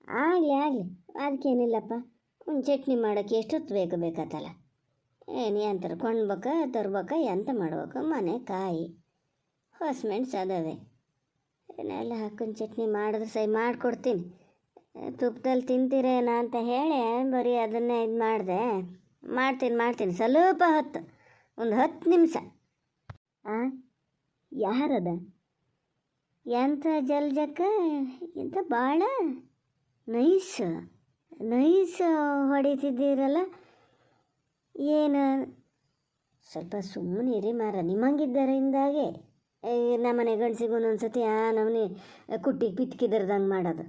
ಆಗಲಿ ಅದಕ್ಕೇನಿಲ್ಲಪ್ಪ. ಒಂದು ಚಟ್ನಿ ಮಾಡೋಕ್ಕೆ ಎಷ್ಟೊತ್ತು ಬೇಕತ್ತಲ್ಲ. ಏನು ಎಂತ ಕೊಂಡ್ಬೇಕಾ ತರ್ಬೇಕಾ ಎಂತ ಮಾಡ್ಬೇಕು? ಮನೆ ಕಾಯಿ ಹೊಸಮೆಣ್ಸು ಅದಾವೆ, ಎಲ್ಲ ಹಾಕೊಂಡು ಚಟ್ನಿ ಮಾಡಿದ್ರೆ ಸೈ ಮಾಡಿಕೊಡ್ತೀನಿ. ತುಪ್ಪದಲ್ಲಿ ತಿಂತೀರೇನ ಅಂತ ಹೇಳಿ ಬರೀ ಅದನ್ನೇ ಇದು ಮಾಡಿದೆ. ಮಾಡ್ತೀನಿ ಸ್ವಲ್ಪ ಹೊತ್ತು, ಒಂದು 10 ನಿಮಿಷ. ಯಾರದ ಎಂಥ ಜಲ್ಜಕ್ಕ ಇಂಥ ಭಾಳ ನೈಸ್ ಹೊಡಿತಿದ್ದೀರಲ್ಲ. ಏನು ಸ್ವಲ್ಪ ಸುಮ್ಮನೆ ಇರಿ ಮಾರ. ನಿಮ್ಮಂಗಿದ್ದರಿಂದಾಗೆ ನಮ್ಮನೆ ಗಂಡಸಿಗೂ ಒಂದೊಂದು ಸತಿ ನಮ್ಮನೆ ಕುಟ್ಟಿಗೆ ಪಿತ್ಕಿದ್ರದಂಗೆ ಮಾಡೋದು.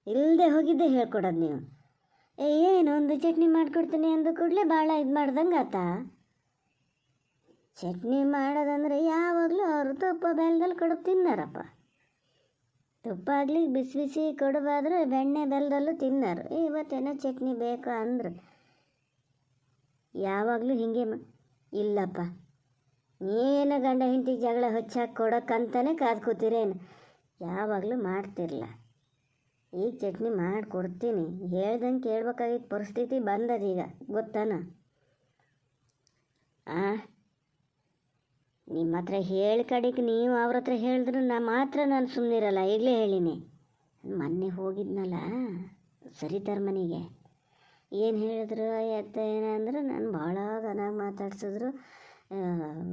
ಇಲ್ಲದೆ ಹೋಗಿದ್ದೆ ಹೇಳ್ಕೊಡೋದು ನೀವು. ಏನು ಒಂದು ಚಟ್ನಿ ಮಾಡಿಕೊಡ್ತೀನಿ ಅಂದ ಕೂಡಲೇ ಭಾಳ ಇದು ಮಾಡ್ದಂಗೆ ಆತ. ಚಟ್ನಿ ಮಾಡೋದಂದ್ರೆ ಯಾವಾಗಲೂ ಅವರು ತುಪ್ಪ ಬೆಲ್ಲದಲ್ಲಿ ಕಡುಬು ತಿನ್ನಾರಪ್ಪ. ತುಪ್ಪ ಆಗಲಿ ಬಿಸಿ ಬಿಸಿ ಕಡುಬಾದ್ರೆ ಬೆಣ್ಣೆ ಬೆಲ್ಲದಲ್ಲೂ ತಿನ್ನೋರು. ಇವತ್ತೇನೋ ಚಟ್ನಿ ಬೇಕು ಅಂದ್ರೆ ಯಾವಾಗಲೂ ಹೀಗೆ ಇಲ್ಲಪ್ಪ. ಏನು ಗಂಡ ಹೆಂಡತಿ ಜಗಳ ಹಚ್ಚಾಕಿ ಕೊಡೋಕ್ಕಂತಲೇ ಕಾದು ಕೂತೀರೇನು? ಯಾವಾಗಲೂ ಮಾಡ್ತಿರಲ್ಲ. ಈಗ ಚಟ್ನಿ ಮಾಡಿಕೊಡ್ತೀನಿ. ಹೇಳ್ದಂಗೆ ಕೇಳ್ಬೇಕಾಗಿದ್ದ ಪರಿಸ್ಥಿತಿ ಬಂದದೀಗ, ಗೊತ್ತಾನ? ನಿಮ್ಮ ಹತ್ರ ಹೇಳಿ ಕಡೆಗೆ ನೀವು ಅವ್ರ ಹತ್ರ ಹೇಳಿದ್ರು ನಾನು ಸುಮ್ಮನಿರಲ್ಲ. ಈಗಲೇ ಹೇಳಿನಿ. ಮೊನ್ನೆ ಹೋಗಿದ್ನಲ್ಲ ಸರಿತಾರ ಮನೆಗೆ, ಏನು ಹೇಳಿದ್ರು ಏನಂದ್ರೆ ನಾನು ಭಾಳ ಗನಾಗಿ ಮಾತಾಡ್ಸಿದ್ರು.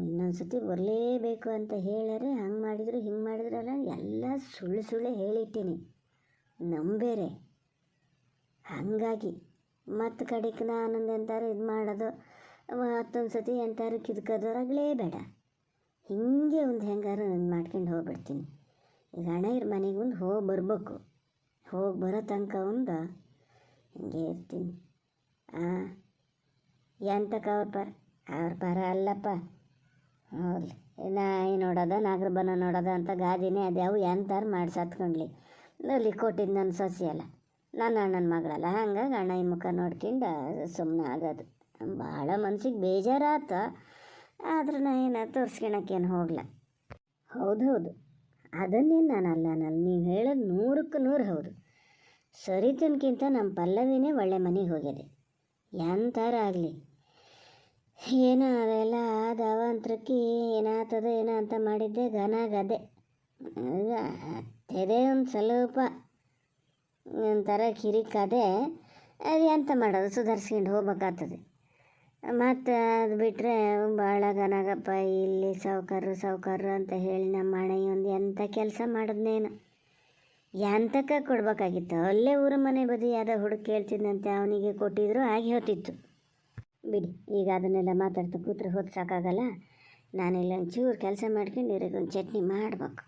ಇನ್ನೊಂದು ಸತಿ ಬರಲೇಬೇಕು ಅಂತ ಹೇಳ್ಯಾರೆ. ಹಂಗೆ ಮಾಡಿದ್ರು ಹಿಂಗೆ ಮಾಡಿದ್ರಲ್ಲ, ಎಲ್ಲ ಸುಳ್ಳು ಹೇಳಿಟ್ಟೀನಿ. ನಂಬೇರೆ ಹಾಗಾಗಿ ಮತ್ತು ಕಡೆಗೆ ನಾನೊಂದು ಎಂತಾರು ಇದು ಮಾಡೋದು, ಮತ್ತೊಂದು ಸತಿ ಎಂತಾರು ಕಿದ್ಕೋದ್ರಾಗಲೇ ಬೇಡ. ಹೀಗೆ ಒಂದು ಹೆಂಗಾರು ಮಾಡ್ಕೊಂಡು ಹೋಗ್ಬಿಡ್ತೀನಿ. ಈಗ ಅಣ್ಣಯ್ಯರ ಮನೆಗೆ ಒಂದು ಹೋಗಿ ಬರ್ಬೇಕು. ಹೋಗಿ ಬರೋ ತನಕ ಒಂದು ಹಿಂಗೆ ಇರ್ತೀನಿ. ಎಂತಕ್ಕೆ ಅವ್ರ ಪರ ಅಲ್ಲಪ್ಪ. ಹೌದು, ನಾಯಿ ನೋಡೋದ ನಾಗರಬನ ನೋಡೋದ ಅಂತ ಗಾದಿನೇ ಅದ್ಯಾವು ಎಂತಾರು ಮಾಡಿ ಸತ್ಕೊಂಡ್ಲಿ. ಅಲ್ಲಿ ಕೊಟ್ಟಿದ್ದು ನನ್ನ ಸೊಸೆ ಅಲ್ಲ, ನನ್ನ ಅಣ್ಣನ ಮಗಳಲ್ಲ. ಹಂಗಾಗಿ ಅಣ್ಣನ ಮುಖ ನೋಡ್ಕೊಂಡು ಸುಮ್ಮನೆ ಆಗೋದು. ಭಾಳ ಮನ್ಸಿಗೆ ಬೇಜಾರಾತ. ಆದ್ರೆ ನಾ ಏನು ತೋರಿಸ್ಕೊಳಕ್ಕೇನು ಹೋಗಲ್ಲ. ಹೌದು, ಅದನ್ನೇನು ನಾನು ನೀವು ಹೇಳೋದು 100ಕ್ಕೆ 100 ಹೌದು. ಸರಿತನಕ್ಕಿಂತ ನಮ್ಮ ಪಲ್ಲವಿನೇ ಒಳ್ಳೆ ಮನೆಗೆ ಹೋಗಿದೆ. ಎಂಥರ ಆಗಲಿ ಏನೋ ಅವೆಲ್ಲ ಅವಂತ್ರಕ್ಕೆ ಏನಾಗ್ತದೆ ಏನೋ ಅಂತ ಮಾಡಿದ್ದೆ ಗದೆ ತೆದೆ ಒಂದು ಸ್ವಲ್ಪ ಒಂಥರ ಕಿರಿಕದೆ. ಅದು ಎಂತ ಮಾಡೋದು, ಸುಧಾರಿಸ್ಕೊಂಡು ಹೋಗ್ಬೇಕಾಗ್ತದೆ. ಮತ್ತು ಅದು ಬಿಟ್ಟರೆ ಭಾಳ ಗನಗಪ್ಪ ಇಲ್ಲಿ ಸಾವುಕಾರರು ಅಂತ ಹೇಳಿ ನಮ್ಮ ಅಣ್ಣಯ್ಯ ಒಂದು ಎಂಥ ಕೆಲಸ ಮಾಡಿದ್ನೇನು, ಎಂತಕ್ಕೆ ಕೊಡ್ಬೇಕಾಗಿತ್ತು. ಅಲ್ಲೇ ಊರ ಮನೆ ಬದಿ ಯಾವುದೋ ಹುಡುಗ ಕೇಳ್ತಿದ್ದಂತೆ, ಅವನಿಗೆ ಕೊಟ್ಟಿದ್ರು ಆಗಿ ಹೋತಿತ್ತು. ಬಿಡಿ, ಈಗ ಅದನ್ನೆಲ್ಲ ಮಾತಾಡ್ತಾ ಕೂತ್ರೆ ಹೊತ್ತು ಸಾಕಾಗಲ್ಲ. ನಾನೆಲ್ಲ ಒಂಚೂರು ಕೆಲಸ ಮಾಡ್ಕೊಂಡು ಇರೋದೊಂದು ಚಟ್ನಿ ಮಾಡ್ಬೇಕು.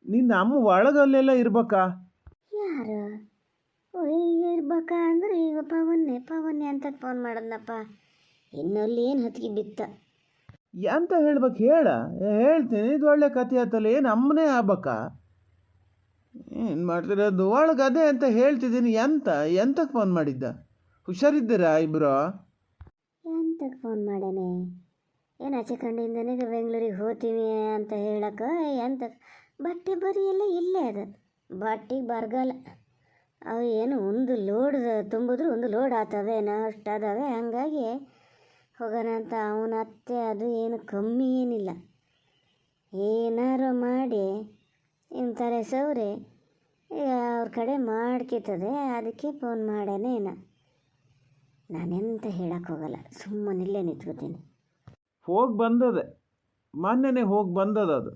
ನಿನ್ನ ಅಮ್ಮ ಒಳಗಲ್ಲೆಲ್ಲ ಇರ್ಬೇಕಾ? ಯಾರು ಇರ್ಬೇಕಾ ಅಂದ್ರೆ ಈಗ ಪವನ್ನೇ ಅಂತ ಫೋನ್ ಮಾಡೋದನಪ್ಪ. ಇನ್ನೊಲ್ಲಿ ಏನು ಹೊತ್ತಿಗೆ ಬಿತ್ತ ಎಂತ ಹೇಳ್ಬೇಕು ಹೇಳ? ಹೇಳ್ತೀನಿ, ಇದು ಒಳ್ಳೆ ಕಥೆ ಆಯ್ತಲ್ಲ. ಏನು ಅಮ್ಮನೇ ಆಗ್ಬೇಕಾ? ಏನು ಮಾಡ್ತಿರೋದು ಒಳಗೆ ಅದೇ ಅಂತ ಹೇಳ್ತಿದ್ದೀನಿ. ಎಂತಕ್ಕೆ ಫೋನ್ ಮಾಡಿದ್ದ? ಹುಷಾರಿದ್ದೀರಾ ಇಬ್ಬರು? ಎಂತಕ್ಕೆ ಫೋನ್ ಮಾಡೇನೆ? ಏನು ಆಚೆ ಕಂಡಿಂದನೇ ಬೆಂಗಳೂರಿಗೆ ಹೋಗ್ತೀವಿ ಅಂತ ಹೇಳಕ್ಕೆ ಎಂತಕ್ಕೆ? ಬಟ್ಟೆ ಬರೀ ಎಲ್ಲ ಇಲ್ಲೇ ಅದು. ಬಟ್ಟೆಗೆ ಬರಗಾಲ. ಅವು ಏನು ಒಂದು ಲೋಡ್ ತುಂಬಿದ್ರು ಒಂದು ಲೋಡ್ ಆಗ್ತವೇನೋ ಅಷ್ಟು ಅದಾವೆ. ಹಂಗಾಗಿ ಹೋಗೋಣ ಅಂತ ಅವನ ಅತ್ತೆ ಅದು ಏನು ಕಮ್ಮಿ ಏನಿಲ್ಲ. ಏನಾರು ಮಾಡಿ ಇಂಥರ ಸೌರಿ ಅವ್ರ ಕಡೆ ಮಾಡ್ಕಿತದೆ. ಅದಕ್ಕೆ ಫೋನ್ ಮಾಡೇನೇನು. ನಾನೆಂತ ಹೇಳಕ್ಕೆ ಹೋಗಲ್ಲ, ಸುಮ್ಮನಿಲ್ಲೇ ನಿಂತ್ಕೋತೀನಿ. ಹೋಗಿ ಬಂದದೆ, ಮೊನ್ನೆನೇ ಹೋಗಿ ಬಂದದ. ಅದು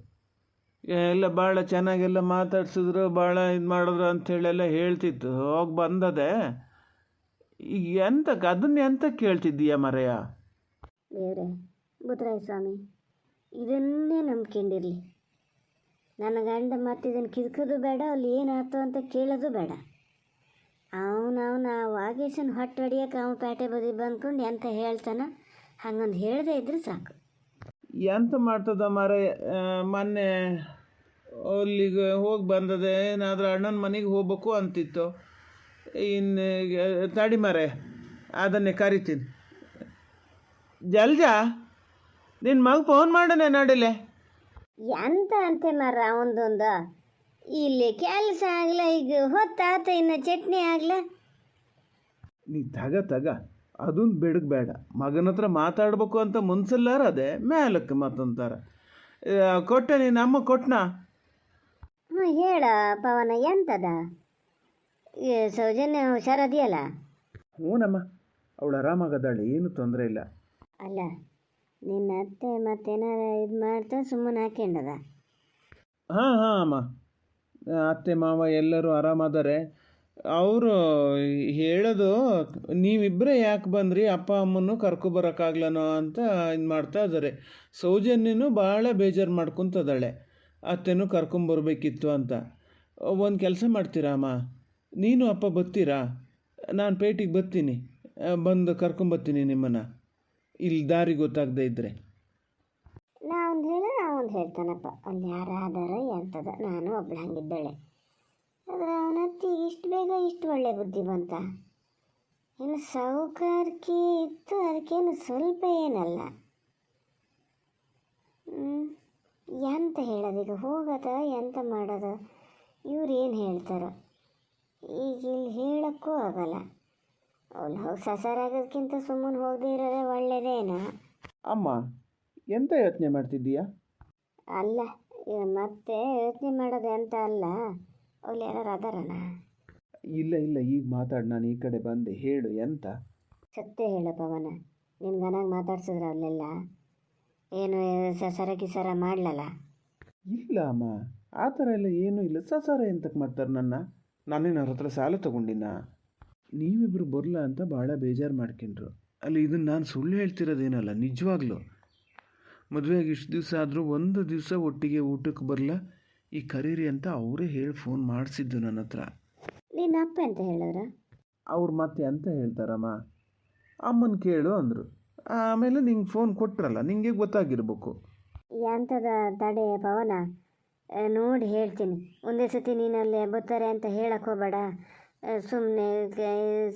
ಎಲ್ಲ ಭಾಳ ಚೆನ್ನಾಗೆಲ್ಲ ಮಾತಾಡ್ಸಿದ್ರು, ಭಾಳ ಇದು ಮಾಡಿದ್ರು ಅಂಥೇಳೆಲ್ಲ ಹೇಳ್ತಿತ್ತು. ಹೋಗಿ ಬಂದದೆ. ಈಗ ಎಂತಕ್ಕೆ ಅದನ್ನ ಕೇಳ್ತಿದ್ದೀಯ ಮರೆಯ? ದೇವ್ರೆ ಬುದ್ರಾಯ ಸ್ವಾಮಿ, ಇದನ್ನೇ ನಂಬ್ಕೊಂಡಿರಲಿ. ನನ್ನ ಗಂಡ ಮತ್ತು ಇದನ್ನು ಕಿದ್ಕೋದು ಬೇಡ, ಅಲ್ಲಿ ಏನಾಯ್ತು ಅಂತ ಕೇಳೋದು ಬೇಡ. ಅವನ ವಾಗೇಶನ್ ಹೊಟ್ಟೆ ಹೊಡಿಯೋಕೆ ಅವನು ಪೇಟೆ ಬದಿ ಬಂದ್ಕೊಂಡು ಎಂತ ಹೇಳ್ತಾನ, ಹಂಗೊಂದು ಹೇಳದೆ ಇದ್ರೆ ಸಾಕು. ಎಂತ ಮಾಡ್ತದ ಮರೆ? ಮೊನ್ನೆ ಅಲ್ಲಿಗೆ ಹೋಗಿ ಬಂದದೆ. ಏನಾದರೂ ಅಣ್ಣನ ಮನೆಗೆ ಹೋಗ್ಬೇಕು ಅಂತಿತ್ತು. ಇನ್ನು ತಡಿ ಮರೆ, ಅದನ್ನೇ ಕರಿತೀನಿ. ಜಲ್ಜಾ, ನಿನ್ನ ಮಗ ಫೋನ್ ಮಾಡನೆ ನಡಿಲೆ. ಎಂತ ಅಂತೆ ಮರ ಒಂದೊಂದು ಇಲ್ಲಿ ಕೆಲಸ ಆಗಲ್ಲ, ಈಗ ಹೊತ್ತಾತ, ಇನ್ನು ಚಟ್ನಿ ಆಗಲ್ಲ. ನೀ ತಗ ಅದೊಂದು ಬೇಡ ಮಗನ ಹತ್ರ ಮಾತಾಡ್ಬೇಕು ಅಂತ ಮುನ್ಸಲ್ಲಾರ ಅದೇ ಮೇಲಕ್ಕೆ ಮತ್ತೊಂತಾರ ಕೊಟ್ಟೆ ನೀನು ಅಮ್ಮ ಕೊಟ್ಟನಾ? ಹ್ಞೂ ಹೇಳ ಪವನ, ಎಂತದ ಸೌಜನ್ಯ ಹುಷಾರದಿಯಲ್ಲ? ಹ್ಞೂನಮ್ಮ, ಅವಳು ಆರಾಮಾಗದಾಳೆ, ಏನು ತೊಂದರೆ ಇಲ್ಲ. ಅಲ್ಲ, ನಿನ್ನ ಅತ್ತೆ ಮತ್ತೇನಾರ ಇದು ಮಾಡ್ತಾ ಸುಮ್ಮನೆ ಹಾಕ್ಯಂಡದ? ಹಾಂ ಅಮ್ಮ, ಅತ್ತೆ ಮಾವ ಎಲ್ಲರೂ ಆರಾಮದಾರೆ. ಅವರು ಹೇಳೋದು ನೀವಿಬ್ಬರೇ ಯಾಕೆ ಬಂದ್ರಿ, ಅಪ್ಪ ಅಮ್ಮನ್ನು ಕರ್ಕೊಬರೋಕ್ಕಾಗ್ಲನೋ ಅಂತ ಇದು ಮಾಡ್ತಾ ಇದ್ದಾರೆ. ಸೌಜನ್ಯನೂ ಭಾಳ ಬೇಜಾರು ಮಾಡ್ಕೊತದಾಳೆ, ಅತ್ತೆನೂ ಕರ್ಕೊಂಬರ್ಬೇಕಿತ್ತು ಅಂತ. ಒಂದು ಕೆಲಸ ಮಾಡ್ತೀರಾ ಅಮ್ಮ, ನೀನು ಅಪ್ಪ ಬರ್ತೀರಾ? ನಾನು ಪೇಟೆಗೆ ಬರ್ತೀನಿ, ಬಂದು ಕರ್ಕೊಂಬರ್ತೀನಿ ನಿಮ್ಮನ್ನು, ಇಲ್ಲಿ ದಾರಿ ಗೊತ್ತಾಗದೇ ಇದ್ದರೆ. ನಾವೊಂದು ಹೇಳ ನಾವೊಂದು ಹೇಳ್ತಾನಪ್ಪ, ಅಲ್ಲಿ ಯಾರಾದಾರ ಎಂತದ, ನಾನು ಒಬ್ಳು ಹಂಗಿದ್ದಾಳೆ. ಆದರೆ ಅವನ ಅತ್ತಿಗೆ ಇಷ್ಟು ಬೇಗ ಇಷ್ಟು ಒಳ್ಳೆ ಬುದ್ಧಿ ಬಂತ. ಇನ್ನು ಸಾಹುಕಾರಿಕೆ ಇತ್ತು, ಅದಕ್ಕೇನು ಸ್ವಲ್ಪ ಏನಲ್ಲ. ಎಂತ ಹೇಳೋದೀಗ, ಹೋಗೋದ ಎಂತ ಮಾಡೋದು, ಇವ್ರು ಏನು ಹೇಳ್ತಾರೋ. ಈಗ ಇಲ್ಲಿ ಹೇಳೋಕ್ಕೂ ಆಗಲ್ಲ. ಅವಳು ಹೋಗಿ ಸಸಾರಾಗೋದಕ್ಕಿಂತ ಸುಮ್ಮನೆ ಹೋಗದೇ ಇರೋದೇ ಒಳ್ಳೆಯದೇನೋ. ಅಮ್ಮ, ಎಂತ ಯೋಚನೆ ಮಾಡ್ತಿದ್ದೀಯಾ? ಅಲ್ಲ, ಮತ್ತೆ ಯೋಚನೆ ಮಾಡೋದು ಎಂತ ಅಲ್ಲ, ಅವ್ಳು ಯಾರು ಅದಾರಣ? ಇಲ್ಲ ಈಗ ಮಾತಾಡು, ನಾನು ಈ ಕಡೆ ಬಂದೆ, ಹೇಳು ಎಂತ? ಸತ್ಯ ಹೇಳು ಪವನ, ನಿಮ್ಗನಾಗ ಮಾತಾಡ್ಸಿದ್ರ ಅಲ್ಲೆಲ್ಲ ಏನು ಸಸರ ಕಿಸರ ಮಾಡ್ಲಲ್ಲ? ಇಲ್ಲ ಅಮ್ಮ, ಆ ಥರ ಎಲ್ಲ ಏನೂ ಇಲ್ಲ. ಸಸಾರ ಎಂತಕ್ಕೆ ಮಾಡ್ತಾರೆ ನಾನೇನು ಅವ್ರ ಹತ್ರ ಸಾಲ ತೊಗೊಂಡಿನ? ನೀವಿಬ್ಬರು ಬರಲ್ಲ ಅಂತ ಭಾಳ ಬೇಜಾರು ಮಾಡ್ಕೊಂಡ್ರು. ಅಲ್ಲಿ ಇದನ್ನು ನಾನು ಸುಳ್ಳು ಹೇಳ್ತಿರೋದೇನಲ್ಲ, ನಿಜವಾಗ್ಲೂ. ಮದುವೆಯಾಗಿ ಇಷ್ಟು ದಿವಸ ಆದರೂ ಒಂದು ದಿವಸ ಒಟ್ಟಿಗೆ ಊಟಕ್ಕೆ ಬರಲ್ಲ, ಈ ಕರೀರಿ ಅಂತ ಅವರೇ ಹೇಳಿ ಫೋನ್ ಮಾಡಿಸಿದ್ದು ನನ್ನ ಹತ್ರ. ನಿನ್ನ ಅಪ್ಪ ಅಂತ ಹೇಳಿದ್ರ? ಅವ್ರು ಮತ್ತೆ ಅಂತ ಹೇಳ್ತಾರಮ್ಮ, ಅಮ್ಮನ ಕೇಳು ಅಂದರು. ಆಮೇಲೆ ನಿಂಗೆ ಫೋನ್ ಕೊಟ್ರಲ್ಲ, ನಿಂಗೆ ಗೊತ್ತಾಗಿರ್ಬೇಕು. ಎಂಥದ ತಡೆ ಪವನ, ನೋಡಿ ಹೇಳ್ತೀನಿ. ಒಂದೇ ಸತಿ ನೀನಲ್ಲಿ ಬರ್ತಾರೆ ಅಂತ ಹೇಳಕ್ಕೆ ಹೋಗಬೇಡ. ಸುಮ್ಮನೆ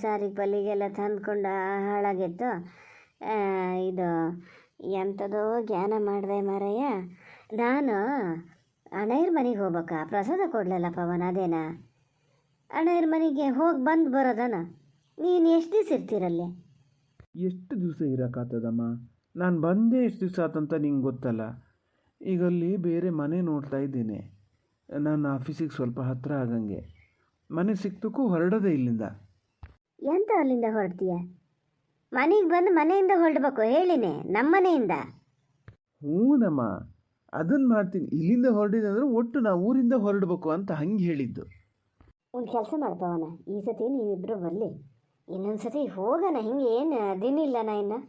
ಸಾರಿಗೆ ಪಲ್ಲಿಗೆಲ್ಲ ತಂದ್ಕೊಂಡು ಹಾಳಾಗಿತ್ತು. ಇದು ಎಂಥದೋ ಜ್ಞಾನ ಮಾಡಿದೆ ಮಾರಯ್ಯ. ನಾನು ಅಣ್ಣಯ್ಯರ ಮನೆಗೆ ಹೋಗ್ಬೇಕಾ, ಪ್ರಸಾದ ಕೊಡಲಲ್ಲ ಪವನ, ಅದೇನಾ? ಅಣ್ಣಯ್ಯರ ಮನೆಗೆ ಹೋಗಿ ಬಂದು ಬರೋದನ? ನೀನು ಎಷ್ಟು ದಿವಸ ಇರ್ತೀರಲ್ಲಿ? ಎಷ್ಟು ದಿವಸ ಇರೋಕ್ಕಾಗ್ತದಮ್ಮ? ನಾನು ಬಂದೇ ಎಷ್ಟು ದಿವಸ ಆತಂತ ನಿಂಗೆ ಗೊತ್ತಲ್ಲ. ಈಗ ಅಲ್ಲಿ ಬೇರೆ ಮನೆ ನೋಡ್ತಾ ಇದ್ದೀನಿ. ನನ್ನ ಆಫೀಸಿಗೆ ಸ್ವಲ್ಪ ಹತ್ತಿರ ಆಗಂಗೆ ಮನೆ ಸಿಕ್ತಕ್ಕೂ ಹೊರಡೋದೇ ಇಲ್ಲಿಂದ. ಎಂತ ಅಲ್ಲಿಂದ ಹೊರಡ್ತೀಯ? ಮನೆಗೆ ಬಂದು ಮನೆಯಿಂದ ಹೊರಡ್ಬೇಕು ಹೇಳಿನೇ, ನಮ್ಮ ಮನೆಯಿಂದ. ಹ್ಞೂನಮ್ಮ, ಅದನ್ನು ಮಾಡ್ತೀನಿ. ಇಲ್ಲಿಂದ ಹೊರಡಿದೆ ಅಂದರೆ ಒಟ್ಟು ನಾವು ಊರಿಂದ ಹೊರಡಬೇಕು ಅಂತ ಹಂಗೆ ಹೇಳಿದ್ದು. ಒಂದು ಕೆಲಸ ಮಾಡ್ಪವನ, ಈ ಸತಿ ನೀವಿಬ್ಬರು ಬರಲಿ, ಇನ್ನೊಂದು ಸತಿ ಹೋಗೋಣ. ಹಿಂಗೆ ಏನು ದಿನಿಲ್ಲನ ಇನ್ನು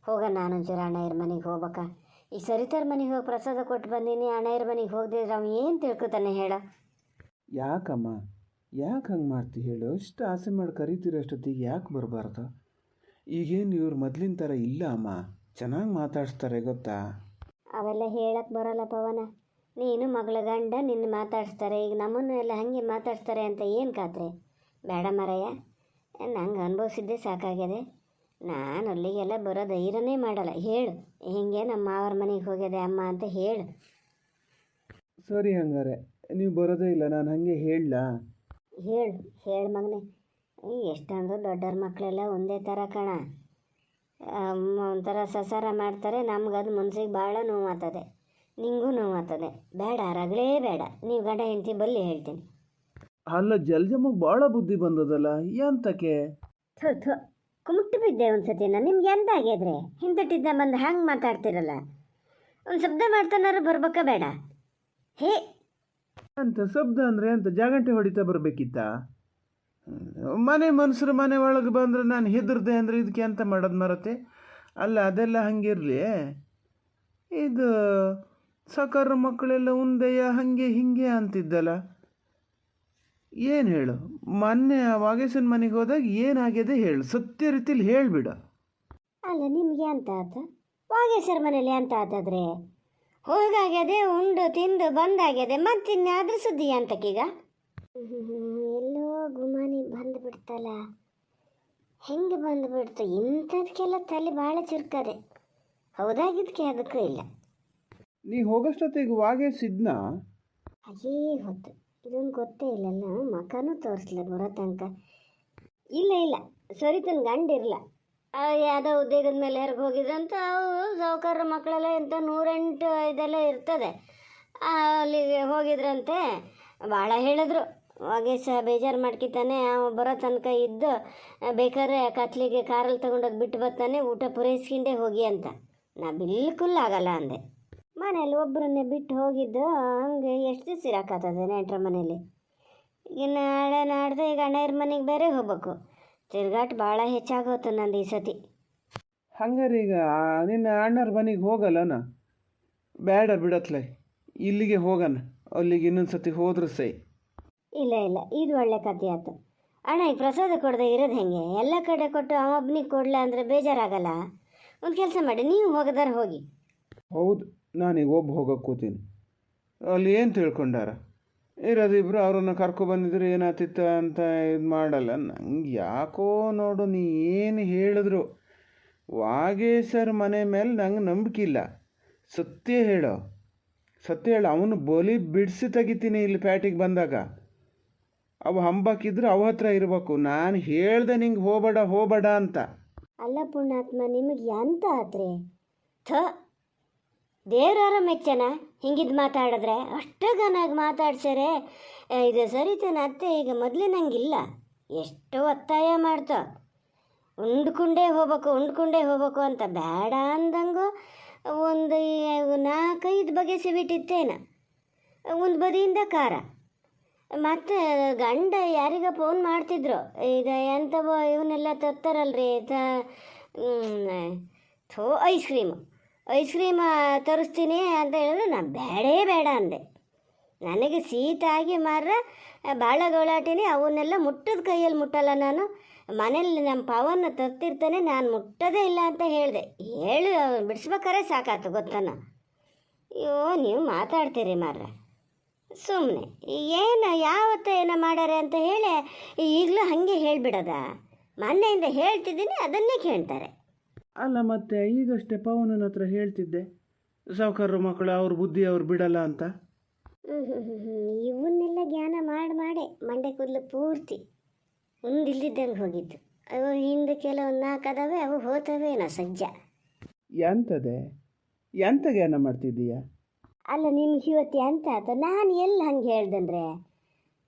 ಹೋಗೋಣ. ನಾನೊಂಚೂರು ಅಣ್ಣಯ್ಯರ ಮನೆಗೆ ಹೋಗ್ಬೇಕಾ? ಈ ಸರಿತಾರ ಮನೆಗೆ ಹೋಗಿ ಪ್ರಸಾದ ಕೊಟ್ಟು ಬಂದೀನಿ, ಅಣ್ಣಯ್ಯರ ಮನೆಗೆ ಹೋಗದಿದ್ರೆ ಅವ್ನು ಏನು ತಿಳ್ಕೊತಾನೆ ಹೇಳ? ಯಾಕಮ್ಮ, ಯಾಕೆ ಹಂಗೆ ಮಾಡ್ತಿ ಹೇಳು? ಇಷ್ಟು ಆಸೆ ಮಾಡಿ ಕರಿತೀರೋ ಅಷ್ಟೊತ್ತಿಗೆ ಯಾಕೆ ಬರಬಾರ್ದು? ಈಗೇನು ಇವ್ರು ಮೊದಲಿನ ಥರ ಇಲ್ಲ ಅಮ್ಮ, ಚೆನ್ನಾಗಿ ಮಾತಾಡಿಸ್ತಾರೆ ಗೊತ್ತಾ? ಅವೆಲ್ಲ ಹೇಳಕ್ಕೆ ಬರೋಲ್ಲ ಪವನ. ನೀನು ಮಗಳ ಗಂಡ ನಿನ್ನ ಮಾತಾಡಿಸ್ತಾರೆ, ಈಗ ನಮ್ಮನ್ನು ಎಲ್ಲ ಹಾಗೆ ಮಾತಾಡ್ತಾರೆ ಅಂತ ಏನು ಖಾತ್ರಿ? ಬೇಡ ಮರಯ್ಯ, ನಂಗೆ ಅನುಭವಿಸಿದ್ದೆ ಸಾಕಾಗ್ಯದೆ. ನಾನು ಅಲ್ಲಿಗೆಲ್ಲ ಬರೋ ಧೈರ್ಯನೇ ಮಾಡಲ್ಲ. ಹೇಳು, ಹಿಂಗೆ ನಮ್ಮ ಮಾವರ ಮನೆಗೆ ಹೋಗ್ಯದೆ ಅಮ್ಮ ಅಂತ ಹೇಳು. ಸರಿ, ಹಂಗಾರೆ ನೀವು ಬರೋದೇ ಇಲ್ಲ, ನಾನು ಹಾಗೆ ಹೇಳಲಾ? ಹೇಳು ಮಗನೇ. ಎಷ್ಟಂದ್ರೆ ದೊಡ್ಡವ್ರ ಮಕ್ಕಳೆಲ್ಲ ಒಂದೇ ಥರ ಕಣ. ಒಂಥರ ಸಸಾರ ಮಾಡ್ತಾರೆ, ನಮ್ಗದು ಮನ್ಸಿಗೆ ಭಾಳ ನೋವಾಗ್ತದೆ, ನಿಂಗೂ ನೋವಾಗ್ತದೆ. ಬೇಡ, ರಗಳೇ ಬೇಡ. ನೀವು ಗಂಡ ಹೆಂಡ್ತಿ ಬಲ್ಲಿ ಹೇಳ್ತೀನಿ. ಅಲ್ಲ, ಜಲ್ಜಮ್ಮಗೆ ಭಾಳ ಬುದ್ಧಿ ಬಂದದಲ್ಲ, ಎಂತಕ್ಕೆ? ಥು ಕುಮುಟ್ಟು ಬಿದ್ದೆ ಒಂದು ಸತಿನ. ನಿಮ್ಗೆ ಎಂತ ಆಗ್ಯದ್ರೆ ಹಿಂದಟ್ಟಿದ್ದ ಬಂದು ಹಂಗೆ ಮಾತಾಡ್ತಿರಲ್ಲ. ಒಂದು ಶಬ್ದ ಮಾಡ್ತಾನಾರು ಬರ್ಬೇಕಾ ಬೇಡ? ಹೇ ಅಂತ ಶಬ್ದ ಅಂದರೆ ಅಂತ ಜಾಗಂಟೆ ಹೊಡಿತಾ ಬರಬೇಕಿತ್ತ? ಮನೆ ಮನುಷ್ಯರು ಮನೆ ಒಳಗೆ ಬಂದರೆ ನಾನು ಹೆದರ್ದೆ ಅಂದರೆ ಇದಕ್ಕೆ ಎಂತ ಮಾಡೋದು ಮರತೆ? ಅಲ್ಲ, ಅದೆಲ್ಲ ಹಂಗಿರಲಿ. ಇದು ಸಕರ ಮಕ್ಕಳೆಲ್ಲ ಉಂದೆಯ ಹಾಗೆ ಹಿಂಗೆ ಅಂತಿದ್ದಲ್ಲ, ಏನು ಹೇಳು? ಮೊನ್ನೆ ವಾಗೇಶನ ಮನೆಗೆ ಹೋದಾಗ ಏನಾಗಿದೆ ಹೇಳು, ಸತ್ಯ ರೀತಿಲಿ ಹೇಳಿಬಿಡ. ಅಲ್ಲ, ನಿಮ್ಗೆ ಎಂತ ಆತ? ವಾಗೇಶ್ವರ ಮನೇಲಿ ಎಂತ ಆತದ್ರೆ? ಹೋಗಾಗ್ಯದೆ, ಉಂಡು ತಿಂದು ಬಂದಾಗ್ಯದೆ, ಮತ್ತಿನ್ಯಾದ್ರ ಸುದ್ದಿ ಅಂತಕ್ಕೀಗ? ಎಲ್ಲೋ ಗುಮಾನಿ ಬಂದುಬಿಡ್ತಲ್ಲ. ಹೆಂಗೆ ಬಂದುಬಿಡ್ತು? ಇಂಥದಕ್ಕೆಲ್ಲ ತಲೆ ಭಾಳ ಚುರುಕದೆ. ಹೌದಾಗಿದ್ದಕ್ಕೆ ಅದಕ್ಕೂ ಇಲ್ಲ. ನೀ ಹೋಗೋಷ್ಟೊತ್ತಿಗೆ ವಾಗೇಶ್ ಇದ್ನಾ? ಅಯ್ಯೇ ಹೊತ್ತು ಇದೊಂದು ಗೊತ್ತೇ ಇಲ್ಲಲ್ಲ, ಮಕನೂ ತೋರಿಸ್ಲ ಬರೋ ತನಕ. ಇಲ್ಲ ಇಲ್ಲ, ಸರಿತನ ಗಂಡಿರಲ್ಲ, ಯಾವುದೋ ಉದ್ಯೋಗದ ಮೇಲೆ ಹೊರಗೆ ಹೋಗಿದ್ರಂತ. ಅವು ಸಾವುಕಾರ ಮಕ್ಕಳೆಲ್ಲ ಎಂಥ 108 ಇದೆಲ್ಲ ಇರ್ತದೆ. ಅಲ್ಲಿಗೆ ಹೋಗಿದ್ರಂತೆ. ಭಾಳ ಹೇಳಿದ್ರು, ಹಾಗೆ ಬೇಜಾರು ಮಾಡ್ಕಿತಾನೆ, ಅವ ಬರೋ ತನಕ ಇದ್ದು ಬೇಕಾದ್ರೆ ಕತ್ಲಿಗೆ ಕಾರಲ್ಲಿ ತೊಗೊಂಡೋಗಿ ಬಿಟ್ಟು ಬರ್ತಾನೆ, ಊಟ ಪೂರೈಸ್ಕೊಂಡೇ ಹೋಗಿ ಅಂತ. ನಾ ಬಿಲ್ಕುಲ್ ಆಗಲ್ಲ ಅಂದೆ. ಮನೇಲಿ ಒಬ್ಬರನ್ನೇ ಬಿಟ್ಟು ಹೋಗಿದ್ದು, ಹಂಗೆ ಎಷ್ಟು ದಿವಸ ಇರೋಕ್ಕಾಗ್ತದೆ ನೆಂಟ್ರ ಮನೇಲಿ. ಈಗ ನಾಳೆ ನಾಡ್ದು ಈಗ ಅಣ್ಣಯ್ಯರ ಮನೆಗೆ ಬೇರೆ ಹೋಗ್ಬೇಕು. ತಿರ್ಗಾಟ ಭಾಳ ಹೆಚ್ಚಾಗೋತು ನಂದು ಈ ಸತಿ. ಹಂಗಾರೆ ಈಗ ನಿನ್ನ ಅಣ್ಣರ ಮನೆಗೆ ಹೋಗಲ್ಲನ? ಬೇಡ ಬಿಡತ್ಲೆ, ಇಲ್ಲಿಗೆ ಹೋಗೋಣ. ಅಲ್ಲಿಗೆ ಇನ್ನೊಂದು ಸತಿ ಹೋದ್ರೆ ಸೈ. ಇಲ್ಲ ಇಲ್ಲ, ಇದು ಒಳ್ಳೆ ಕಥೆ ಆಯ್ತು. ಅಣ್ಣ ಈಗ ಪ್ರಸಾದ ಕೊಡದೆ ಇರೋದು ಹೆಂಗೆ? ಎಲ್ಲ ಕಡೆ ಕೊಟ್ಟು ಅವೊಬ್ಬನಿಗೆ ಕೊಡಲ ಅಂದರೆ ಬೇಜಾರಾಗಲ್ಲ. ಒಂದು ಕೆಲಸ ಮಾಡಿ, ನೀವು ಹೋಗದಾರ ಹೋಗಿ. ಹೌದು, ನಾನೀಗ ಒಬ್ಬ ಹೋಗಕ್ಕೆ ಕೂತೀನಿ. ಅಲ್ಲಿ ಏನು ತಿಳ್ಕೊಂಡಾರ? ಇರೋದಿಬ್ರು ಅವ್ರನ್ನ ಕರ್ಕೊಬಂದಿದ್ರು ಏನಾಗ್ತಿತ್ತು ಅಂತ ಇದು ಮಾಡಲ್ಲ. ನಂಗೆ ಯಾಕೋ ನೋಡು, ನೀ ಏನು ಹೇಳಿದ್ರು ವಾಗೇಶರ್ ಮನೆ ಮೇಲೆ ನಂಗೆ ನಂಬಿಕೆ ಇಲ್ಲ. ಸತ್ಯ ಹೇಳೋ, ಸತ್ಯ ಹೇಳು. ಅವನು ಬಲಿ ಬಿಡಿಸಿ ತೆಗಿತೀನಿ ಇಲ್ಲಿ ಪ್ಯಾಟಿಗೆ ಬಂದಾಗ. ಅವು ಹಂಬಾಕಿದ್ರೆ ಅವ ಹತ್ರ ಇರಬೇಕು. ನಾನು ಹೇಳ್ದೆ ನಿಂಗೆ ಹೋಗಬೇಡ ಅಂತ. ಅಲ್ಲ ಪುಣ್ಯಾತ್ಮ, ನಿಮಗೆ ಎಂತ ಆತ್ರಿ? ಥ, ದೇವ್ರಾರ ಮೆಚ್ಚನ ಹಿಂಗಿದ್ದು ಮಾತಾಡಿದ್ರೆ? ಅಷ್ಟು ಗನಾಗಿ ಮಾತಾಡ್ಸರೆ ಇದು ಸರಿತೇನೆ ಅತ್ತೆ. ಈಗ ಮೊದಲಿನಂಗಿಲ್ಲ, ಎಷ್ಟೋ ಒತ್ತಾಯ ಮಾಡ್ತೋ, ಉಂಡ್ಕೊಂಡೇ ಹೋಗ್ಬೇಕು ಅಂತ. ಬೇಡ ಅಂದಂಗೂ ಒಂದು 4-5 ಬಗೆ ಸಿಬಿಟ್ಟಿತ್ತೇನ, ಒಂದು ಬದಿಯಿಂದ ಖಾರ. ಮತ್ತು ಗಂಡ ಯಾರಿಗ ಫೋನ್ ಮಾಡ್ತಿದ್ರು, ಇದು ಎಂಥವೋ ಇವನ್ನೆಲ್ಲ ತರ್ತಾರಲ್ರಿ, ಐಸ್ ಕ್ರೀಮ್ ತರಿಸ್ತೀನಿ ಅಂತ ಹೇಳಿದ್ರೆ ನಾನು ಬೇಡ ಅಂದೆ. ನನಗೆ ಶೀತಾಗಿ ಮಾರ ಭಾಳ ಗೋಳಾಟಿನಿ. ಅವನ್ನೆಲ್ಲ ಮುಟ್ಟದ ಕೈಯಲ್ಲಿ ಮುಟ್ಟಲ್ಲ ನಾನು. ಮನೇಲಿ ನಮ್ಮ ಪವನ್ನ ತರ್ತಿರ್ತಾನೆ, ನಾನು ಮುಟ್ಟೋದೇ ಇಲ್ಲ ಅಂತ ಹೇಳಿದೆ. ಬಿಡಿಸ್ಬೇಕಾರೆ ಸಾಕಾಯ್ತು ಗೊತ್ತನ. ಅಯ್ಯೋ, ನೀವು ಮಾತಾಡ್ತೀರಿ ಮಾರ್ರೆ ಸುಮ್ಮನೆ. ಏನು ಯಾವತ್ತೂ ಏನೋ ಮಾಡ್ಯಾರೆ ಅಂತ ಹೇಳಿ ಈಗಲೂ ಹಾಗೆ ಹೇಳಿಬಿಡೋದ? ಮೊನ್ನೆಯಿಂದ ಹೇಳ್ತಿದ್ದೀನಿ, ಅದನ್ನೇ ಕೇಳ್ತಾರೆ. ಅಲ್ಲ, ಮತ್ತೆ ಈಗಷ್ಟೇ ಪವನನ ಹತ್ರ ಹೇಳ್ತಿದ್ದೆ, ಸಾವುಕಾರರ ಮಕ್ಕಳು ಅವ್ರ ಬುದ್ಧಿ ಅವ್ರು ಬಿಡಲ್ಲ ಅಂತ. ಇವನ್ನೆಲ್ಲ ಜ್ಞಾನ ಮಾಡಿ ಮಂಡೆ ಕೂದಲು ಪೂರ್ತಿ ಇಲ್ಲಿದ್ದಂಗೆ ಹೋಗಿದ್ದು. ಅವು ಹಿಂದೆ ಕೆಲವೊಂದು 4 ಅದಾವೆ, ಅವು ಹೋತವೇನೋ ಸಜ್ಜ. ಎಂತ ಜ್ಞಾನ ಮಾಡ್ತಿದ್ದೀಯ? ಅಲ್ಲ, ನಿಮ್ಗೆ ಇವತ್ತು ಎಂತ ಆತ? ನಾನು ಎಲ್ಲಿ ಹಂಗೆ ಹೇಳ್ದಂದ್ರೆ,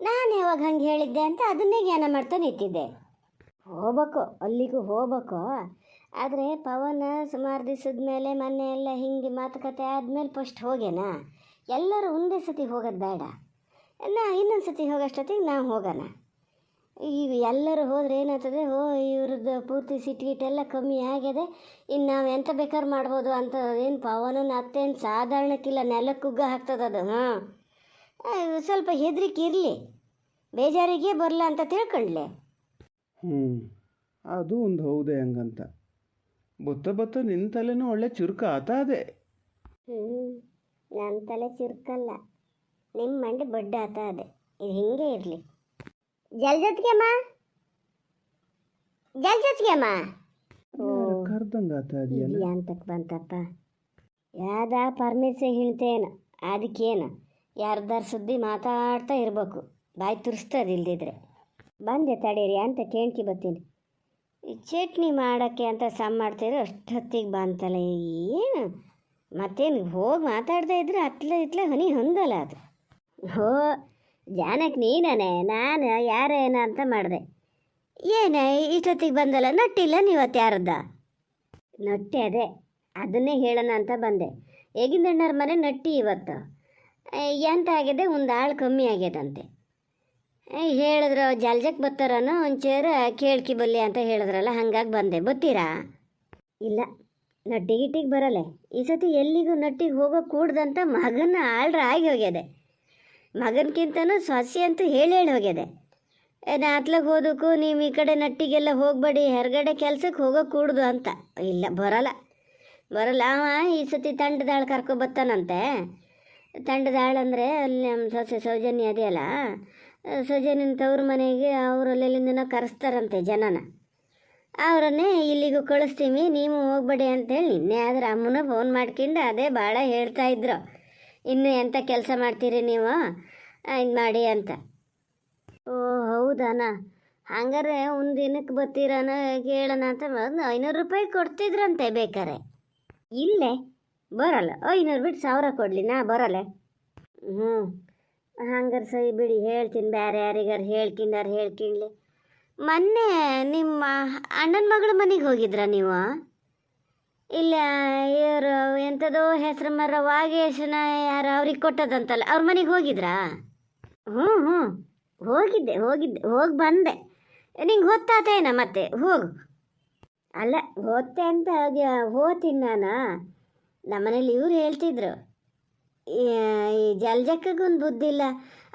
ನಾನು ಯಾವಾಗ ಹಂಗೆ ಹೇಳಿದ್ದೆ ಅಂತ ಅದನ್ನೇ ಜ್ಞಾನ ಮಾಡ್ತಾ ನಿಂತಿದ್ದೆ. ಹೋಗ್ಬೇಕು, ಅಲ್ಲಿಗೂ ಹೋಗ್ಬೇಕು. ಆದರೆ ಪವನ ಸುಮಾರು ದಿವಸದ ಮೇಲೆ ಮೊನ್ನೆ ಎಲ್ಲ ಹಿಂಗೆ ಮಾತುಕತೆ ಆದಮೇಲೆ ಫಸ್ಟ್ ಹೋಗ್ಯಾನ. ಎಲ್ಲರೂ ಒಂದೇ ಸತಿ ಹೋಗೋದು ಬೇಡ, ಇನ್ನೊಂದು ಸತಿ ಹೋಗೋಷ್ಟೊತ್ತಿಗೆ ನಾವು ಹೋಗೋಣ. ಈಗ ಎಲ್ಲರೂ ಹೋದ್ರೆ ಏನಾಗ್ತದೆ, ಇವ್ರದ್ದು ಪೂರ್ತಿ ಸಿಟ್ಗಿಟ್ಟೆಲ್ಲ ಕಮ್ಮಿ ಆಗಿದೆ, ಇನ್ನು ನಾವು ಎಂತ ಬೇಕಾದ್ರೆ ಮಾಡ್ಬೋದು ಅಂತ. ಏನು ಪವನನ ಅತ್ತೇನು ಸಾಧಾರಣಕ್ಕಿಲ್ಲ, ನೆಲಕ್ಕುಗ್ಗ ಹಾಕ್ತದದು. ಸ್ವಲ್ಪ ಹೆದರಿಕೆ ಇರಲಿ, ಬೇಜಾರಿಗೆ ಬರಲ್ಲ ಅಂತ ತಿಳ್ಕೊಂಡ್ಲೆ. ಅದು ಒಂದು ಹೌದೇ ಹಂಗಂತ. ಬತ್ತ ನಿನ್ನ ತಲೆನೂ ಒಳ್ಳೆ ಚುರುಕ ಆತ ಅದೇ. ನನ್ನ ತಲೆ ಚುರುಕಲ್ಲ, ನಿಮ್ಮ ಮಂಡೆ ಬಡ್ಡ ಆತ ಅದೇ. ಇದು ಹಿಂಗೆ ಇರಲಿ. ಜಲ್ಜತ್ಗೆಮ್ಮ ಕರ್ದಂಗಾತ ಅದೆಯಲ್ಲ ಅಂತಕ್ಕೆ ಬಂತಪ್ಪ. ಯಾವ್ದ ಪರ್ಮಿಷ ಹೇಳ್ತೇನ, ಅದಕ್ಕೇನು ಯಾರ್ದಾರ ಸುದ್ದಿ ಮಾತಾಡ್ತಾ ಇರಬೇಕು, ಬಾಯಿ ತುರಿಸ್ತದೆ. ಇಲ್ದಿದ್ರೆ ಬಂದೆ ತಡೀರಿ ಅಂತ ಕೇಳ್ಕಿ ಬರ್ತೀನಿ. ಈ ಚಟ್ನಿ ಮಾಡೋಕ್ಕೆ ಅಂತ ಸಮ್ ಮಾಡ್ತಿದ್ರೆ ಅಷ್ಟೊತ್ತಿಗೆ ಬಂತಲ್ಲ. ಏನು ಮತ್ತೇನು ಹೋಗಿ ಮಾತಾಡ್ತಾ ಇದ್ರೆ ಇತ್ಲೆ ಹನಿ ಹೊಂದಲ್ಲ ಅದು. ಜಾನಕ್ಕೆ ನೀನೇ, ನಾನು ಯಾರೇನ ಅಂತ ಮಾಡಿದೆ. ಏನೇ ಇಷ್ಟೊತ್ತಿಗೆ ಬಂದಲ್ಲ, ನಟ್ಟಿಲ್ಲ ನೀವತ್ತು ಯಾರದ್ದ? ನಟ್ಟಿ ಅದೇ, ಅದನ್ನೇ ಹೇಳೋಣ ಅಂತ ಬಂದೆ. ಹೇಗಿಂದಣ್ಣರ ಮನೆ ನಟ್ಟಿ ಇವತ್ತು ಎಂತ ಆಗಿದೆ, ಒಂದು ಆಳು ಕಮ್ಮಿ ಆಗ್ಯದಂತೆ. ಹೇಳಿದ್ರು ಜಲ್ಜಕ್ಕೆ ಬರ್ತಾರನೋ ಒಂಚೂರು ಕೇಳ್ಕಿ ಬಲ್ಲಿ ಅಂತ ಹೇಳಿದ್ರಲ್ಲ, ಹಂಗಾಗಿ ಬಂದೆ. ಬರ್ತೀರಾ? ಇಲ್ಲ, ನಟ್ಟಿಗಿಟ್ಟಿಗೆ ಬರಲ್ಲ ಈ ಸತಿ. ಎಲ್ಲಿಗೂ ನಟ್ಟಿಗೆ ಹೋಗೋ ಕೂಡ್ದಂತ ಮಗನ ಆಳ್ರ ಆಗಿ ಹೋಗ್ಯದೆ. ಮಗನಕ್ಕಿಂತನೂ ಸೊಸೆ ಅಂತೂ ಹೇಳಿ ಹೋಗ್ಯದೆ. ನಾತ್ಲಾಗ ಹೋದಕ್ಕೂ ನೀವು ಈ ಕಡೆ ನಟ್ಟಿಗೆಲ್ಲ ಹೋಗಬೇಡಿ, ಹೊರಗಡೆ ಕೆಲ್ಸಕ್ಕೆ ಹೋಗೋ ಕೂಡ್ದು ಅಂತ. ಇಲ್ಲ, ಬರಲ್ಲ. ಅವ ಈ ಸತಿ ತಂಡದಾಳು ಕರ್ಕೊಬತ್ತಾನಂತೆ. ತಂಡದಾಳು ಅಂದರೆ ಅಲ್ಲಿ ನಮ್ಮ ಸೊಸೆ ಸೌಜನ್ಯ ಅದೆಯಲ್ಲ, ಸೌಜನ್ಯನ ತವ್ರ ಮನೆಗೆ ಅವರಲ್ಲೆಲ್ಲಿಂದನೋ ಕರೆಸ್ತಾರಂತೆ ಜನನ. ಅವರನ್ನೇ ಇಲ್ಲಿಗೂ ಕಳಿಸ್ತೀವಿ, ನೀವು ಹೋಗ್ಬೇಡಿ ಅಂತೇಳಿ ನಿನ್ನೆ ಆದ್ರೆ ಅಮ್ಮನ ಫೋನ್ ಮಾಡ್ಕೊಂಡು ಅದೇ ಭಾಳ ಹೇಳ್ತಾಯಿದ್ರು. ಇನ್ನು ಎಂಥ ಕೆಲಸ ಮಾಡ್ತೀರಿ ನೀವು ಇದು ಮಾಡಿ ಅಂತ. ಓ ಹೌದಾನ, ಹಂಗಾರೆ ಒಂದು ದಿನಕ್ಕೆ ಬರ್ತೀರಾನ ಕೇಳೋಣ ಅಂತ 500 ರೂಪಾಯಿ ಕೊಡ್ತಿದ್ರಂತೆ ಬೇಕಾರೆ. ಇಲ್ಲೇ ಬರಲ್ಲ, 500 ಬಿಟ್ಟು 1000 ಕೊಡಲಿ, ನಾ ಬರಲ್ಲ. ಹ್ಞೂ ಹಂಗಾರೆ ಸರಿ ಬಿಡಿ, ಹೇಳ್ತೀನಿ, ಬೇರೆ ಯಾರಿಗಾರು ಹೇಳ್ಕಿನ್ಲಿ. ಮೊನ್ನೆ ನಿಮ್ಮ ಅಣ್ಣನ ಮಗಳ ಮನೆಗೆ ಹೋಗಿದ್ರಾ ನೀವು? ಇಲ್ಲ ಇವರು ಎಂಥದೋ ಹೆಸ್ರು ಮರ ವಾಗೇಶನ ಯಾರು ಅವ್ರಿಗೆ ಕೊಟ್ಟದಂತಲ್ಲ, ಅವ್ರ ಮನೆಗೆ ಹೋಗಿದ್ರಾ? ಹ್ಞೂ ಹೋಗಿದ್ದೆ ಹೋಗಿ ಬಂದೆ. ನಿಂಗೆ ಹೊತ್ತಾತೇನ ಮತ್ತೆ ಹೋಗು. ಅಲ್ಲ ಹೊತ್ತೆ ಅಂತ ಹೋತೀನಿ ನಾನು. ನಮ್ಮನೇಲಿ ಇವ್ರು ಹೇಳ್ತಿದ್ರು, ಈ ಜಲ್ಜಕ್ಕಗೊಂದು ಬುದ್ಧಿ ಇಲ್ಲ,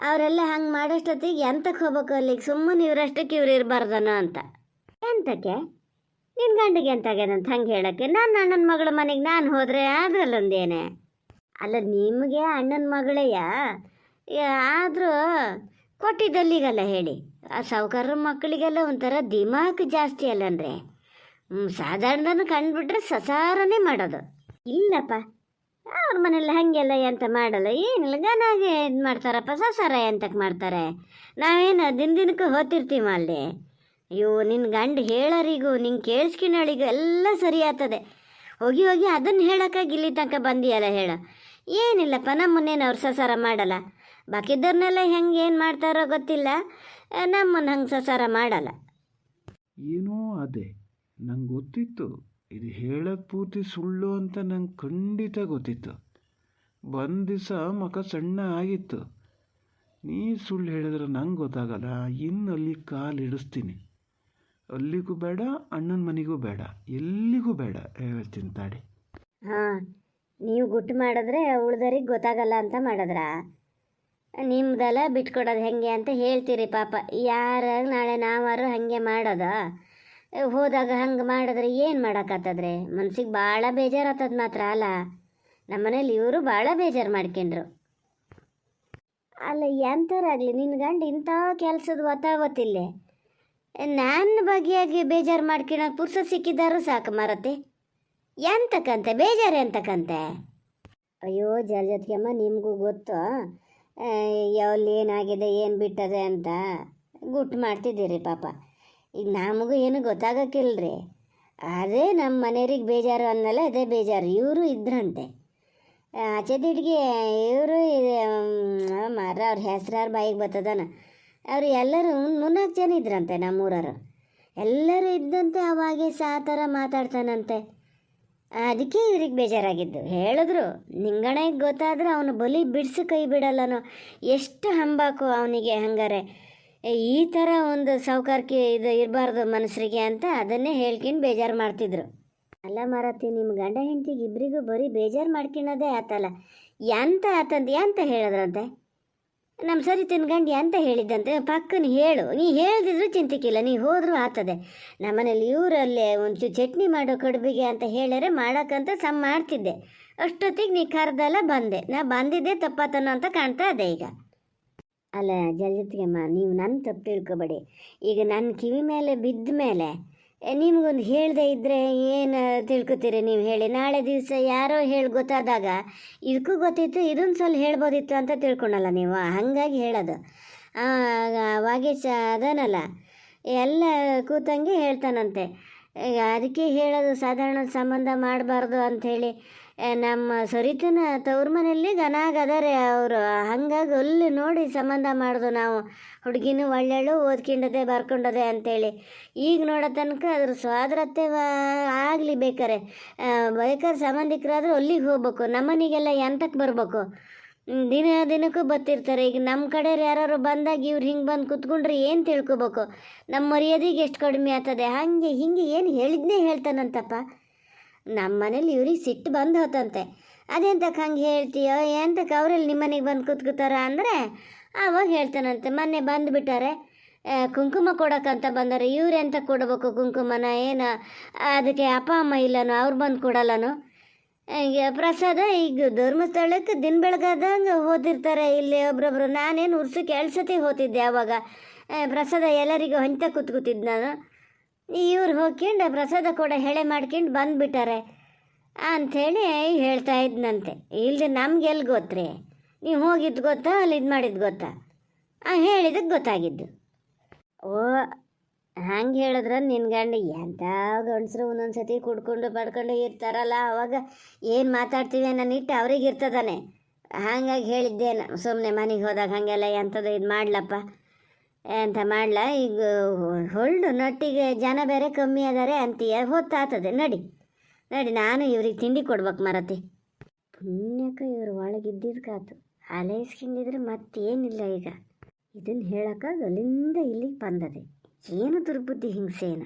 ಅವರೆಲ್ಲ ಹಂಗೆ ಮಾಡೋಷ್ಟೊತ್ತಿಗೆ ಎಂತಕ್ಕೆ ಹೋಗ್ಬೇಕು ಅಲ್ಲಿಗೆ, ಸುಮ್ಮನೆ ಇವರಷ್ಟಕ್ಕೆ ಇವ್ರು ಇರಬಾರ್ದನ ಅಂತ. ಎಂತಕ್ಕೆ ನಿನ್ನ ಗಂಡಿಗೆ ಎಂತಾಗ್ಯದಂತ ಹಂಗೆ ಹೇಳೋಕ್ಕೆ? ನನ್ನ ಅಣ್ಣನ ಮಗಳ ಮನೆಗೆ ನಾನು ಹೋದರೆ ಅದರಲ್ಲೊಂದೇನೆ. ಅಲ್ಲ ನಿಮಗೆ ಅಣ್ಣನ ಮಗಳಯ್ಯ, ಆದರೂ ಕೊಟ್ಟಿದ್ದಲ್ಲಿಗಲ್ಲ ಹೇಳಿ. ಆ ಸಾವುಕಾರರ ಮಕ್ಕಳಿಗೆಲ್ಲ ಒಂಥರ ದಿಮಾಕ್ ಜಾಸ್ತಿ ಅಲ್ಲಂದ್ರೆ, ಸಾಧಾರಣದನ್ನು ಕಂಡುಬಿಟ್ರೆ ಸಸಾರನೇ ಮಾಡೋದು. ಇಲ್ಲಪ್ಪ ಅವ್ರ ಮನೇಲಿ ಹಾಗೆಲ್ಲ ಎಂತ ಮಾಡಲ್ಲ, ಏನಿಲ್ಲ, ಗನಾಗೆ ಇದು ಮಾಡ್ತಾರಪ್ಪ, ಸಸಾರ ಎಂತಕ್ಕೆ ಮಾಡ್ತಾರೆ? ನಾವೇನು ದಿನಕ್ಕೂ ಹೋಗ್ತಿರ್ತೀವಿ ಅಲ್ಲಿ. ಅಯ್ಯೋ ನಿನ್ನ ಗಂಡು ಹೇಳೋರಿಗೂ ನಿಂಗೆ ಕೇಳಿಸ್ಕಿನಳಿಗೂ ಎಲ್ಲ ಸರಿ ಆಗ್ತದೆ. ಹೋಗಿ ಅದನ್ನು ಹೇಳೋಕ್ಕಾಗಿ ಇಲ್ಲಿ ತನಕ ಬಂದಿಯಲ್ಲ ಹೇಳೋ. ಏನಿಲ್ಲಪ್ಪ, ನಮ್ಮನ್ನೇನು ಅವ್ರು ಸಸಾರ ಮಾಡಲ್ಲ, ಬಾಕಿದ್ದವ್ರನ್ನೆಲ್ಲ ಹೆಂಗೆ ಏನು ಮಾಡ್ತಾರೋ ಗೊತ್ತಿಲ್ಲ, ನಮ್ಮನ್ನು ಹಂಗೆ ಸಸಾರ ಮಾಡಲ್ಲ. ಏನೋ ಅದೇ ನಂಗೆ ಗೊತ್ತಿತ್ತು, ಇದು ಹೇಳೋದು ಪೂರ್ತಿ ಸುಳ್ಳು ಅಂತ ನಂಗೆ ಖಂಡಿತ ಗೊತ್ತಿತ್ತು. ಒಂದು ದಿವಸ ಮುಖ ಸಣ್ಣ ಆಗಿತ್ತು. ನೀ ಸುಳ್ಳು ಹೇಳಿದ್ರೆ ನಂಗೆ ಗೊತ್ತಾಗಲ್ಲ, ಇನ್ನು ಅಲ್ಲಿ ಕಾಲು ಇಡಿಸ್ತೀನಿ. ಅಲ್ಲಿಗೂ ಬೇಡ, ಅಣ್ಣನ ಮನೆಗೂ ಬೇಡ, ಎಲ್ಲಿಗೂ ಬೇಡ, ಹೇಳ್ತೀನಿ ತಾಡಿ. ಹಾಂ, ನೀವು ಗುಟ್ಟು ಮಾಡಿದ್ರೆ ಉಳ್ದರಿಗೆ ಗೊತ್ತಾಗಲ್ಲ ಅಂತ ಮಾಡಿದ್ರಾ? ನಿಮ್ದೆಲ್ಲ ಬಿಟ್ಕೊಡೋದು ಹೆಂಗೆ ಅಂತ ಹೇಳ್ತೀರಿ ಪಾಪ. ಯಾರ ನಾಳೆ ನಾವಾರು ಹಾಗೆ ಮಾಡೋದ? ಹೋದಾಗ ಹಂಗೆ ಮಾಡಿದ್ರೆ ಏನು ಮಾಡೋಕ್ಕಾಗ್ತದ್ರಿ? ಮನ್ಸಿಗೆ ಭಾಳ ಬೇಜಾರಾಗ್ತದ ಮಾತ್ರ ಅಲ್ಲ. ನಮ್ಮನೇಲಿ ಇವರು ಭಾಳ ಬೇಜಾರು ಮಾಡ್ಕೊಂಡ್ರು. ಅಲ್ಲ ಎಂಥರಾಗಲಿ ನಿನ್ನ ಗಂಡು ಇಂಥ ಕೆಲಸದ ಗೊತ್ತಿಲ್ಲೇ ನನ್ನ ಬಗೆಯಾಗಿ ಬೇಜಾರು ಮಾಡ್ಕೊಳಕ್ಕೆ ಪುರ್ಸ ಸಿಕ್ಕಿದ್ದಾರು ಸಾಕು ಮಾರತ್ತೆ. ಎಂತಕ್ಕಂತೆ ಬೇಜಾರು ಎಂತಕ್ಕಂತೆ? ಅಯ್ಯೋ ಜೊತೆಗೆಮ್ಮ, ನಿಮಗೂ ಗೊತ್ತು ಎಲ್ಲಿ ಏನಾಗಿದೆ ಏನು ಬಿಟ್ಟದೆ ಅಂತ ಗುಟ್ಟು ಮಾಡ್ತಿದ್ದೀರಿ ಪಾಪ. ಈಗ ನಮಗೂ ಏನು ಗೊತ್ತಾಗಕ್ಕಿಲ್ರಿ. ಅದೇ ನಮ್ಮ ಮನೆಯವ್ರಿಗೆ ಬೇಜಾರು ಅನ್ನಲ್ಲ, ಅದೇ ಬೇಜಾರು. ಇವರು ಇದ್ರಂತೆ ಆಚೆ ದಿಡ್ಗೆ, ಇವರು ಮಾರ ಅವ್ರ ಹೆಸ್ರಾರು ಬಾಯಿಗೆ ಬರ್ತದನ. ಅವರು ಎಲ್ಲರೂ 3-4 ಜನ ಇದ್ರಂತೆ ನಮ್ಮೂರವರು. ಎಲ್ಲರೂ ಇದ್ದಂತೆ ಅವಾಗೆ ಆ ಥರ ಮಾತಾಡ್ತಾನಂತೆ. ಅದಕ್ಕೆ ಇವ್ರಿಗೆ ಬೇಜಾರಾಗಿದ್ದು. ಹೇಳಿದ್ರು, ನಿಂಗಣಗೆ ಗೊತ್ತಾದ್ರೆ ಅವನು ಬಲಿ ಬಿಡಿಸಿ ಕೈ ಬಿಡಲ್ಲನೋ, ಎಷ್ಟು ಹಂಬಾಕು ಅವನಿಗೆ. ಹಂಗಾರೆ ಈ ಥರ ಒಂದು ಸಾವುಕಾರಿಕೆ ಇದು ಇರಬಾರ್ದು ಮನುಷ್ಯರಿಗೆ ಅಂತ ಅದನ್ನೇ ಹೇಳ್ಕೊಂಡು ಬೇಜಾರು ಮಾಡ್ತಿದ್ರು. ಅಲ್ಲ ಮಾರತಿ, ನಿಮ್ಮ ಗಂಡ ಹೆಂಡತಿಗೆ ಇಬ್ಬರಿಗೂ ಬರೀ ಬೇಜಾರು ಮಾಡ್ಕೊಳ್ಳೋದೇ ಆತಲ್ಲ. ಎಂತ ಹೇಳಿದ್ರಂತೆ? ನಮ್ಮ ಸರಿ ತಿನ್ಗಂಡು ಎಂತ ಹೇಳಿದ್ದಂತೆ? ಪಕ್ಕನ ಹೇಳು. ನೀ ಹೇಳ್ದಿದ್ರು ಚಿಂತಿಕಿಲ್ಲ, ನೀ ಹೋದರೂ ಆಗ್ತದೆ. ನಮ್ಮನೇಲಿ ಇವರಲ್ಲೇ ಒಂಚೂರು ಚಟ್ನಿ ಮಾಡೋ ಕಡುಬಿಗೆ ಅಂತ ಹೇಳ್ಯಾರೆ ಮಾಡೋಕ್ಕಂತ ಮಾಡ್ತಿದ್ದೆ. ಅಷ್ಟೊತ್ತಿಗೆ ನೀ ಕರೆದಲ್ಲ ಬಂದೆ. ನಾ ಬಂದಿದ್ದೆ ತಪ್ಪಾತನೋ ಅಂತ ಕಾಣ್ತಾ ಇದೆ ಈಗ. ಅಲ್ಲ ಜಲ್ಜತ್ಗೆಮ್ಮ, ನೀವು ನನ್ನ ತಪ್ಪು ತಿಳ್ಕೊಬೇಡಿ. ಈಗ ನನ್ನ ಕಿವಿ ಮೇಲೆ ಬಿದ್ದ ಮೇಲೆ ನಿಮ್ಗೊಂದು ಹೇಳದೆ ಇದ್ದರೆ ಏನು ತಿಳ್ಕೊತೀರಿ ನೀವು ಹೇಳಿ? ನಾಳೆ ದಿವಸ ಯಾರೋ ಹೇಳಿ ಗೊತ್ತಾದಾಗ ಇದಕ್ಕೂ ಗೊತ್ತಿತ್ತು, ಇದೊಂದು ಸಲ ಹೇಳ್ಬೋದಿತ್ತು ಅಂತ ತಿಳ್ಕೊಳಲ್ಲ ನೀವು. ಹಾಗಾಗಿ ಹೇಳೋದು. ವಾಗೇಶ ಅದನಲ್ಲ, ಎಲ್ಲ ಕೂತಂಗೆ ಹೇಳ್ತಾನಂತೆ. ಅದಕ್ಕೆ ಹೇಳೋದು ಸಾಧಾರಣ ಸಂಬಂಧ ಮಾಡಬಾರ್ದು ಅಂಥೇಳಿ. ನಮ್ಮ ಸರಿತನ ತವ್ರ ಮನೆಯಲ್ಲಿ ಗನಾಗದಾರೆ ಅವರು. ಹಂಗಾಗಿ ಅಲ್ಲಿ ನೋಡಿ ಸಂಬಂಧ ಮಾಡೋದು ನಾವು. ಹುಡುಗಿನೂ ಒಳ್ಳೆಳು, ಓದ್ಕೊಂಡದೆ ಬರ್ಕೊಂಡದೆ ಅಂಥೇಳಿ. ಈಗ ನೋಡೋ ತನಕ ಅದ್ರ ಸ್ವಾದ್ರತೆ ಆಗಲಿ ಬೇಕಾರೆ ಸಂಬಂಧಿಕರಾದರೂ ಅಲ್ಲಿಗೆ ಹೋಗ್ಬೇಕು. ನಮ್ಮನಿಗೆಲ್ಲ ಎಂತಕ್ಕೆ ಬರ್ಬೇಕು? ದಿನಕ್ಕೂ ಬರ್ತಿರ್ತಾರೆ. ಈಗ ನಮ್ಮ ಕಡೆಯವ್ರು ಯಾರು ಬಂದಾಗ ಇವ್ರು ಹಿಂಗೆ ಬಂದು ಕುತ್ಕೊಂಡ್ರೆ ಏನು ತಿಳ್ಕೊಬೇಕು? ನಮ್ಮ ಮರ್ಯಾದೆಗೆ ಎಷ್ಟು ಕಡಿಮೆ ಆಗ್ತದೆ. ಹಾಗೆ ಹಿಂಗೆ ಏನು ಹೇಳಿದ್ನೇ ಹೇಳ್ತಾನಂತಪ್ಪ. ನಮ್ಮ ಮನೇಲಿ ಇವ್ರಿಗೆ ಸಿಟ್ಟು ಬಂದು ಹೋತಂತೆ. ಅದೆಂತಕ್ಕೆ ಹಂಗೆ ಹೇಳ್ತೀಯೋ, ಎಂತಕ್ಕೆ ಅವರಲ್ಲಿ ನಿಮ್ಮ ಮನೆಗೆ ಬಂದು ಕೂತ್ಕೋತಾರ ಅಂದರೆ ಆವಾಗ ಹೇಳ್ತಾನಂತೆ. ಮೊನ್ನೆ ಬಂದುಬಿಟ್ಟಾರೆ, ಕುಂಕುಮ ಕೊಡೋಕ್ಕಂತ ಬಂದರೆ. ಇವ್ರು ಎಂತ ಕೊಡಬೇಕು ಕುಂಕುಮನ? ಏನು ಅದಕ್ಕೆ ಅಪ್ಪ ಅಮ್ಮ ಇಲ್ಲನೋ, ಅವ್ರು ಬಂದು ಕೊಡಲ್ಲನೋ? ಈಗ ಪ್ರಸಾದ ಈಗ ಧರ್ಮಸ್ಥಳಕ್ಕೆ ದಿನ ಬೆಳಗಾದಂಗೆ ಹೋತಿರ್ತಾರೆ ಇಲ್ಲಿ ಒಬ್ರೊಬ್ರು. ನಾನೇನು ಉರ್ಸಕ್ಕೆ 2 ಸತಿ ಹೋತಿದ್ದೆ. ಆವಾಗ ಪ್ರಸಾದ ಎಲ್ಲರಿಗೂ ಹೊಂತ ಕೂತ್ಕೊತಿದ್ದು ನಾನು. ಇವ್ರು ಹೋಗ್ಕೊಂಡು ಪ್ರಸಾದ ಕೂಡ ಹೆಳೆ ಮಾಡ್ಕೊಂಡು ಬಂದುಬಿಟ್ಟಾರೆ ಅಂಥೇಳಿ ಹೇಳ್ತಾ ಇದ್ನಂತೆ. ಇಲ್ಲದೆ ನಮ್ಗೆಲ್ಲಿ ಗೊತ್ತ್ರಿ? ನೀವು ಹೋಗಿದ್ದು ಗೊತ್ತಾ ಅಲ್ಲಿ ಇದು ಮಾಡಿದ್ದು ಗೊತ್ತಾ? ಹೇಳಿದ್ದಕ್ಕೆ ಗೊತ್ತಾಗಿದ್ದು. ಓ, ಹಂಗೆ ಹೇಳಿದ್ರೆ ನಿನ್ನ ಗಂಡ ಎಂಥ ಗಂಡಸರು ಒಂದೊಂದು ಸತಿ ಕುಡ್ಕೊಂಡು ಪಡ್ಕೊಂಡು ಇರ್ತಾರಲ್ಲ, ಅವಾಗ ಏನು ಮಾತಾಡ್ತೀವಿ ಅನ್ನೋ ಇಟ್ಟು ಅವ್ರಿಗೆ ಇರ್ತದಾನೆ. ಹಾಗಾಗಿ ಹೇಳಿದ್ದೇನು, ಸುಮ್ಮನೆ ಮನೆಗೆ ಹೋದಾಗ ಹಾಗೆಲ್ಲ ಎಂಥದ್ದು ಇದು ಮಾಡ್ಲಪ್ಪ ಎಂತ ಮಾಡ್ಲ. ಈಗ ಹೊಳ್ಳು ನಟ್ಟಿಗೆ ಜನ ಬೇರೆ ಕಮ್ಮಿ ಅದಾರೆ ಅಂತೀಯ, ಹೊತ್ತಾಗ್ತದೆ. ನಡಿ ನಡಿ, ನಾನು ಇವ್ರಿಗೆ ತಿಂಡಿ ಕೊಡ್ಬೇಕು ಮರತಿ. ಪುಣ್ಯಕ್ಕೆ ಇವ್ರು ಒಳಗಿದ್ದಿದ್ಕಾತು, ಅಲೈಸ್ಕೊಂಡಿದ್ರೆ ಮತ್ತೇನಿಲ್ಲ. ಈಗ ಇದನ್ನು ಹೇಳೋಕ್ಕಾಗ ಅಲ್ಲಿಂದ ಇಲ್ಲಿಗೆ ಬಂದದೆ. ಏನು ದುರ್ಬುದ್ಧಿ ಹಿಂಸೇನ.